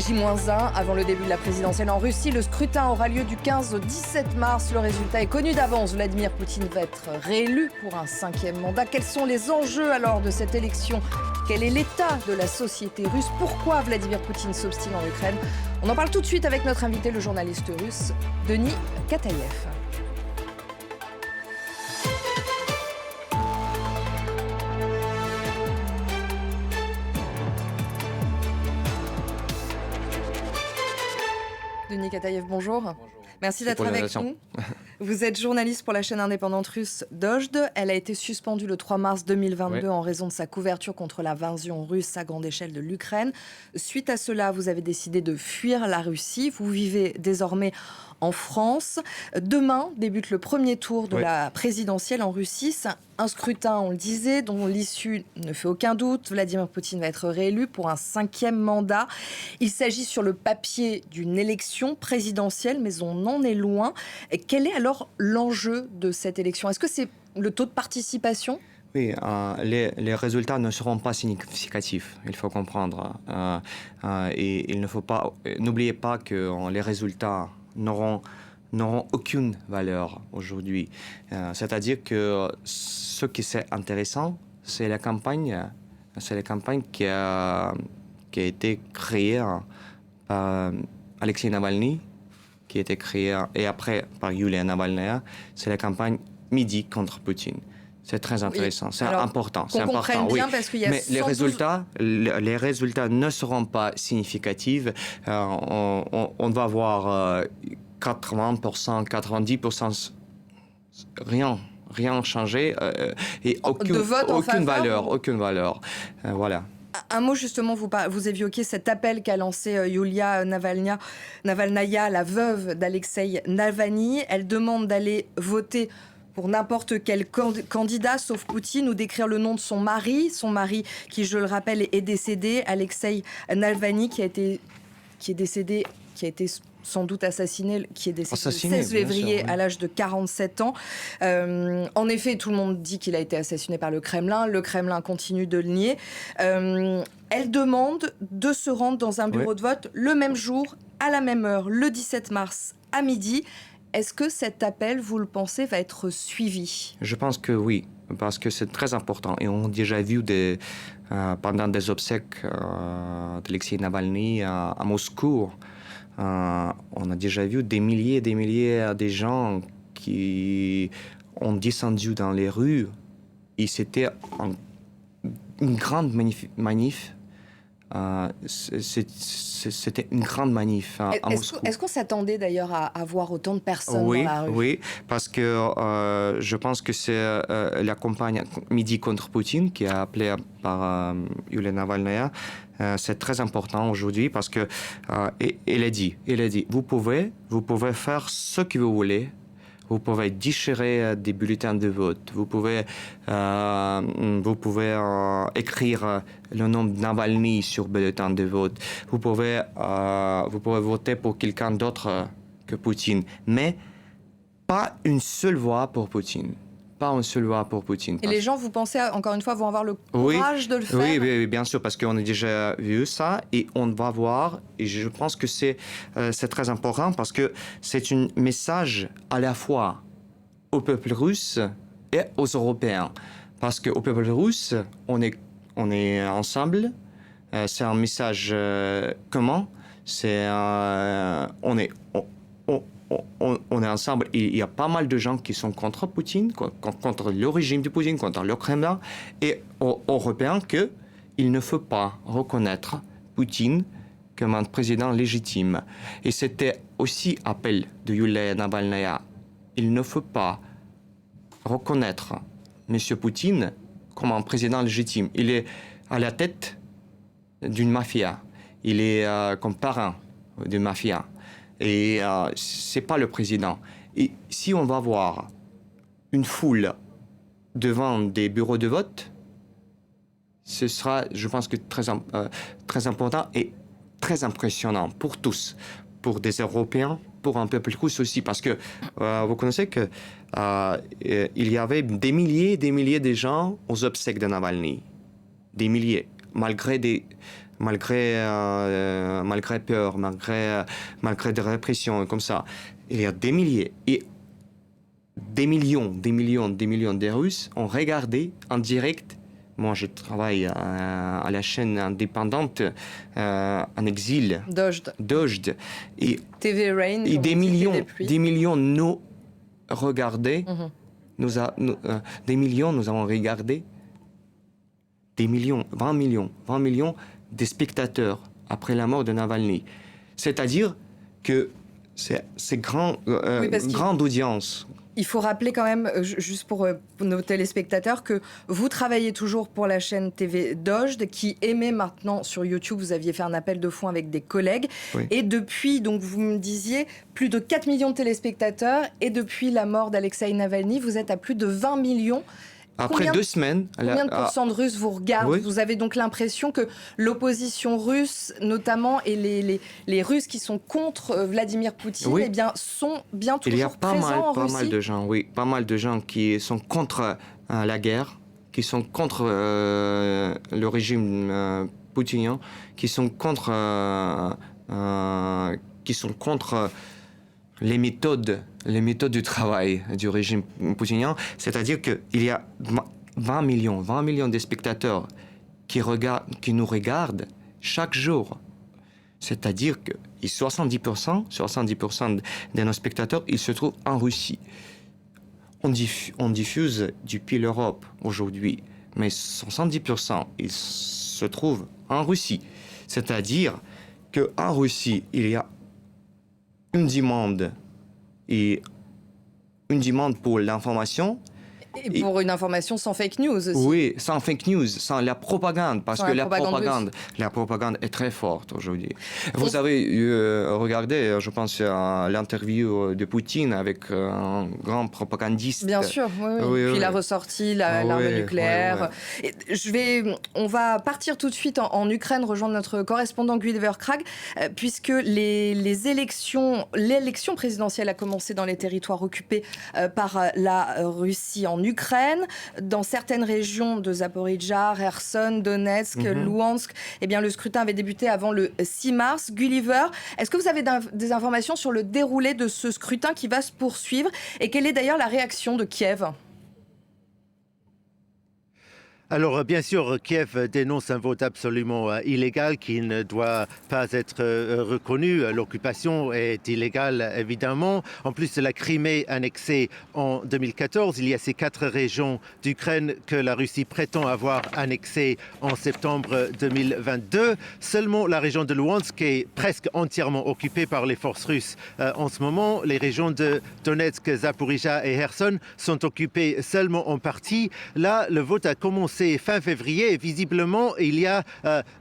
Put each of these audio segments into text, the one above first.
J-1 avant le début de la présidentielle en Russie. Le scrutin aura lieu du 15 au 17 mars. Le résultat est connu d'avance. Vladimir Poutine va être réélu pour un 5e mandat. Quels sont les enjeux alors de cette élection? Quel est l'état de la société russe? Pourquoi Vladimir Poutine s'obstine en Ukraine? On en parle tout de suite avec notre invité, le journaliste russe Denis Kataïev. Denis Kataïev, bonjour. Bonjour. Merci d'être avec nous. Vous êtes journaliste pour la chaîne indépendante russe Dojd. Elle a été suspendue le 3 mars 2022 en raison de sa couverture contre l'invasion russe à grande échelle de l'Ukraine. Suite à cela, vous avez décidé de fuir la Russie. Vous vivez désormais en France. Demain débute le premier tour de la présidentielle en Russie. C'est un scrutin, on le disait, dont l'issue ne fait aucun doute. Vladimir Poutine va être réélu pour un 5e mandat. Il s'agit sur le papier d'une élection présidentielle, mais on en est loin. Et quel est alors l'enjeu de cette élection? Est-ce que c'est le taux de participation? Oui, les résultats ne seront pas significatifs, il faut comprendre. Et il ne faut pas, n'oubliez pas que les résultats n'auront aucune valeur aujourd'hui. C'est-à-dire que ce qui est intéressant, c'est la campagne qui a été créée par Alexei Navalny, qui a été créée et après par Yulia Navalnaya. C'est la campagne Midi contre Poutine. C'est très intéressant, c'est important. C'est important, bien, parce qu'il y a mais les résultats ne seront pas significatifs. On va voir 80%, 90%, rien changé et aucune valeur. Voilà. Un mot justement, vous évoquiez cet appel qu'a lancé Yulia Navalnaya, la veuve d'Alexei Navalny. Elle demande d'aller voter pour n'importe quel candidat, sauf Poutine, ou d'écrire le nom de son mari qui, je le rappelle, est décédé, Alexei Navalny, qui a été sans doute assassiné, qui est décédé le 16 février à l'âge de 47 ans. En effet, tout le monde dit qu'il a été assassiné par le Kremlin. Le Kremlin continue de le nier. Elle demande de se rendre dans un bureau de vote le même jour, à la même heure, le 17 mars à midi. Est-ce que cet appel, vous le pensez, va être suivi? Je pense que oui, parce que c'est très important. Et on a déjà vu pendant des obsèques d'Alexei Navalny à Moscou, on a déjà vu des milliers de gens qui ont descendu dans les rues. Et c'était une grande manif. C'était une grande manif à Moscou. Est-ce qu'on s'attendait d'ailleurs à voir autant de personnes dans la rue? Oui, parce que je pense que c'est la campagne Midi contre Poutine qui est appelée par Yulia Navalnaya. C'est très important aujourd'hui parce que elle a dit, vous pouvez faire ce que vous voulez. Vous pouvez déchirer des bulletins de vote. Vous pouvez écrire le nom de Navalny sur bulletin de vote. Vous pouvez voter pour quelqu'un d'autre que Poutine. Mais pas une seule voix pour Poutine. Pas une seule voix pour Poutine. Et les gens, vous pensez, encore une fois, vont avoir le courage de le faire? Oui, bien sûr, parce qu'on a déjà vu ça et on va voir. Et je pense que c'est très important parce que c'est un message à la fois au peuple russe et aux Européens. Parce qu'au peuple russe, on est ensemble. C'est un message commun. On est ensemble. Il y a pas mal de gens qui sont contre Poutine, contre le régime de Poutine, contre le Kremlin, et Européens qu'il ne faut pas reconnaître Poutine comme un président légitime. Et c'était aussi appel de Yulia Navalnaya. Il ne faut pas reconnaître M. Poutine comme un président légitime. Il est à la tête d'une mafia. Il est comme parrain d'une mafia. Et ce n'est pas le président. Et si on va voir une foule devant des bureaux de vote, ce sera, je pense, que très important et très impressionnant pour tous, pour des Européens, pour un peuple russe aussi. Parce que vous connaissez qu'il y avait des milliers de gens aux obsèques de Navalny. Des milliers, malgré malgré peur, malgré des répressions, comme ça. Il y a des milliers et des millions de Russes ont regardé en direct. Moi, je travaille à la chaîne indépendante en exil. Dojd. Et TV Rain. Et des millions nous regardaient. Des millions nous avons regardé. Des millions, 20 millions de spectateurs après la mort de Navalny. C'est-à-dire que c'est grande audience. Il faut rappeler quand même, juste pour nos téléspectateurs, que vous travaillez toujours pour la chaîne TV Dojd, qui émet maintenant sur YouTube. Vous aviez fait un appel de fonds avec des collègues. Oui. Et depuis, donc vous me disiez, plus de 4 millions de téléspectateurs. Et depuis la mort d'Alexeï Navalny, vous êtes à plus de 20 millions. Après 2 semaines... Combien de pourcents de Russes vous regardent? Oui. Vous avez donc l'impression que l'opposition russe, notamment, et les Russes qui sont contre Vladimir Poutine, oui. Eh bien, sont bien toujours présents en Russie? Pas mal de gens, oui. Pas mal de gens qui sont contre la guerre, qui sont contre le régime poutinien, qui sont contre les méthodes du travail du régime poutinien, c'est-à-dire qu'il y a 20 millions de spectateurs qui nous regardent chaque jour. C'est-à-dire que 70% de nos spectateurs, ils se trouvent en Russie. On diffuse depuis l'Europe aujourd'hui, mais 70%, ils se trouvent en Russie. C'est-à-dire qu'en Russie, il y a une demande pour l'information. Et pour une information sans fake news aussi. Oui, sans fake news, sans la propagande, parce que la propagande est très forte aujourd'hui. Vous avez regardé, je pense, l'interview de Poutine avec un grand propagandiste. Bien sûr, oui. Puis il a ressorti l'arme nucléaire. Oui. On va partir tout de suite en Ukraine, rejoindre notre correspondant Gulliver Krag, puisque l'élection présidentielle a commencé dans les territoires occupés par la Russie en Ukraine, dans certaines régions de Zaporijjia, Kherson, Donetsk, Louhansk, eh bien, le scrutin avait débuté avant le 6 mars. Gulliver, est-ce que vous avez des informations sur le déroulé de ce scrutin qui va se poursuivre et quelle est d'ailleurs la réaction de Kiev ? Alors, bien sûr, Kiev dénonce un vote absolument illégal qui ne doit pas être reconnu. L'occupation est illégale, évidemment. En plus de la Crimée annexée en 2014, il y a ces 4 régions d'Ukraine que la Russie prétend avoir annexées en septembre 2022. Seulement la région de Louhansk est presque entièrement occupée par les forces russes. En ce moment, les régions de Donetsk, Zaporijjia et Kherson sont occupées seulement en partie. Là, le vote a commencé fin février et visiblement il y a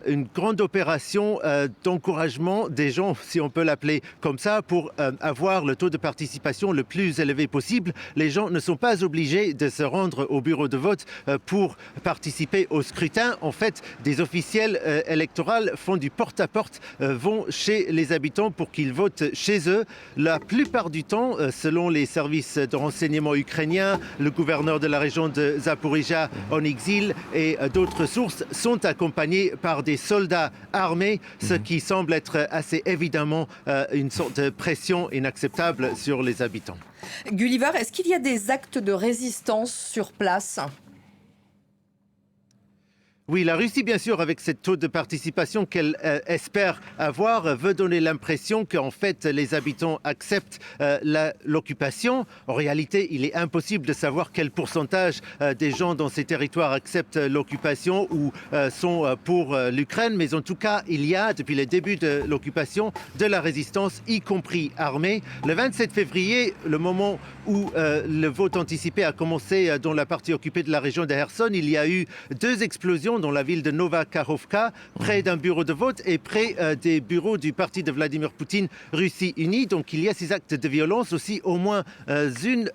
une grande opération d'encouragement des gens, si on peut l'appeler comme ça, pour avoir le taux de participation le plus élevé possible. Les gens ne sont pas obligés de se rendre au bureau de vote pour participer au scrutin. En fait, des officiels électoraux font du porte-à-porte, vont chez les habitants pour qu'ils votent chez eux. La plupart du temps, selon les services de renseignement ukrainiens, le gouverneur de la région de Zaporijjia en exil et d'autres sources sont accompagnés par des soldats armés, ce qui semble être assez évidemment une sorte de pression inacceptable sur les habitants. Gulliver, est-ce qu'il y a des actes de résistance sur place ? Oui, la Russie, bien sûr, avec ce taux de participation qu'elle espère avoir, veut donner l'impression qu'en fait, les habitants acceptent l'occupation. En réalité, il est impossible de savoir quel pourcentage des gens dans ces territoires acceptent l'occupation ou sont pour l'Ukraine. Mais en tout cas, il y a, depuis le début de l'occupation, de la résistance, y compris armée. Le 27 février, le moment où le vote anticipé a commencé dans la partie occupée de la région de Kherson, il y a eu 2 explosions dans la ville de Nova Kakhovka, près d'un bureau de vote et près des bureaux du parti de Vladimir Poutine, Russie Unie. Donc il y a ces actes de violence aussi. Au moins une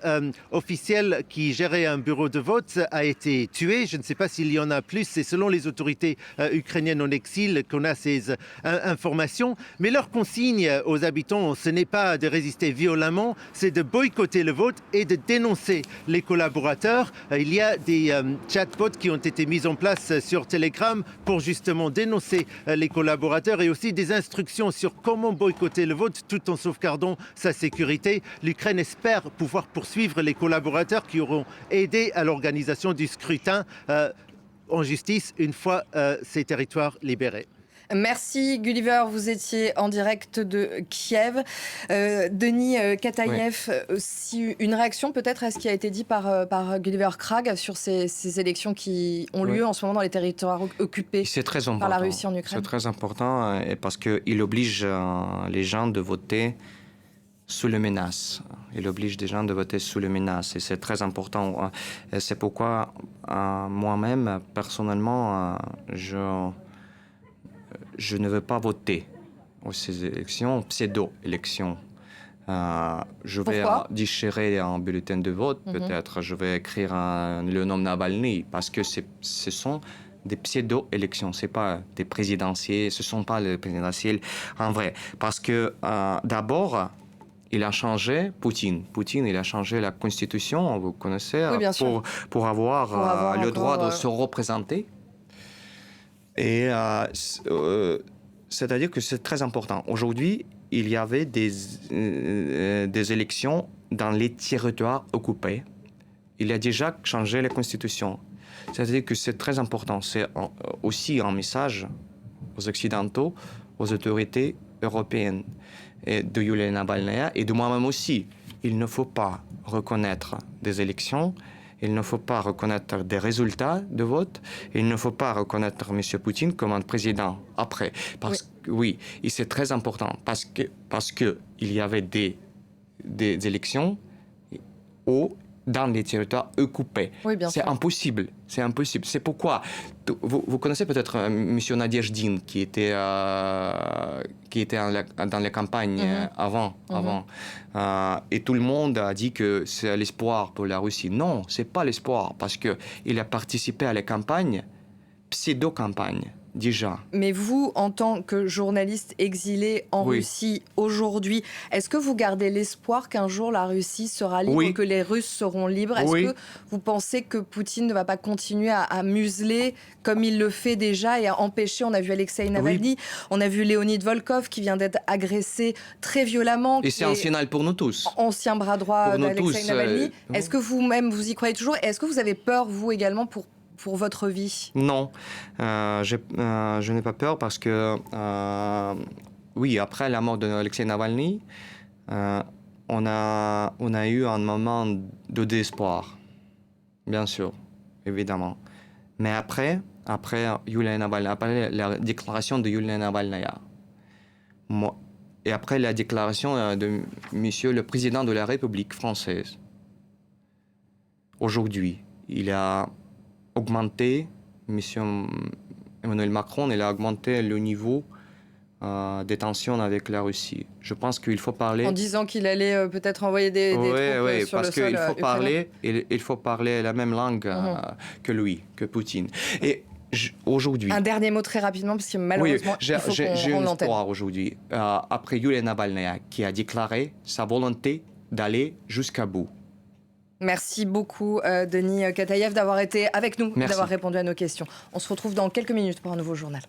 officielle qui gérait un bureau de vote a été tuée. Je ne sais pas s'il y en a plus. C'est selon les autorités ukrainiennes en exil qu'on a ces informations. Mais leur consigne aux habitants, ce n'est pas de résister violemment, c'est de boycotter le vote et de dénoncer les collaborateurs. Il y a des chatbots qui ont été mis en place sur sur Telegram pour justement dénoncer les collaborateurs et aussi des instructions sur comment boycotter le vote tout en sauvegardant sa sécurité. L'Ukraine espère pouvoir poursuivre les collaborateurs qui auront aidé à l'organisation du scrutin en justice une fois ces territoires libérés. Merci Gulliver, vous étiez en direct de Kiev. Denis Kataïev, aussi une réaction peut-être à ce qui a été dit par Gulliver Krag sur ces élections qui ont lieu en ce moment dans les territoires occupés par la Russie en Ukraine. C'est très important parce qu'il oblige les gens de voter sous les menaces. Il oblige des gens de voter sous les menaces et c'est très important. C'est pourquoi moi-même, personnellement, je ne veux pas voter aux ces élections, pseudo-élections. Je vais déchirer un bulletin de vote, peut-être. Je vais écrire le nom Navalny, parce que ce sont des pseudo-élections. Ce ne sont pas des présidentielles, ce ne sont pas les présidentielles en vrai. Parce que d'abord, il a changé, Poutine, il a changé la constitution, vous connaissez, pour avoir le droit de se représenter. Et c'est-à-dire que c'est très important. Aujourd'hui, il y avait des élections dans les territoires occupés. Il a déjà changé la constitution. C'est-à-dire que c'est très important. C'est aussi un message aux Occidentaux, aux autorités européennes, et de Yulia Navalnaya et de moi-même aussi. Il ne faut pas reconnaître des élections. Il ne faut pas reconnaître des résultats de vote. Il ne faut pas reconnaître M. Poutine comme un président après. Oui, et c'est très important parce que il y avait des élections dans les territoires occupés. Oui, bien sûr. Impossible. C'est impossible. C'est pourquoi vous connaissez peut-être M. Nadezhdin qui était dans les campagnes avant. Et tout le monde a dit que c'est l'espoir pour la Russie. Non, c'est pas l'espoir parce que il a participé à la campagne, pseudo-campagne. Déjà. Mais vous, en tant que journaliste exilé en Russie aujourd'hui, est-ce que vous gardez l'espoir qu'un jour la Russie sera libre, que les Russes seront libres ? Est-ce que vous pensez que Poutine ne va pas continuer à museler comme il le fait déjà et à empêcher ? On a vu Alexei Navalny, on a vu Leonid Volkov qui vient d'être agressé très violemment. Et c'est un signal pour nous tous. Ancien bras droit d'Alexei Navalny. Est-ce que vous-même, vous y croyez toujours ? Est-ce que vous avez peur, vous également, pour votre vie ? Non, je n'ai pas peur parce que, après la mort d'Alexei Navalny, on a eu un moment de désespoir, bien sûr, évidemment. Mais après Yulia Navalnaya, après la déclaration de Yulia Navalnaya, et après la déclaration de Monsieur le Président de la République française, aujourd'hui, il a augmenté, M. Emmanuel Macron, il a augmenté le niveau des tensions avec la Russie. Je pense qu'il faut parler... En disant qu'il allait peut-être envoyer des troupes sur le sol parce qu'il faut parler, il faut parler la même langue que lui, que Poutine. Et aujourd'hui... Un dernier mot très rapidement, parce que malheureusement, il faut j'ai qu'on un l'antenne. espoir aujourd'hui, après Yulia Navalnaya, qui a déclaré sa volonté d'aller jusqu'à bout. Merci beaucoup, Denis Kataïev, d'avoir été avec nous, Merci. d'avoir répondu à nos questions. On se retrouve dans quelques minutes pour un nouveau journal.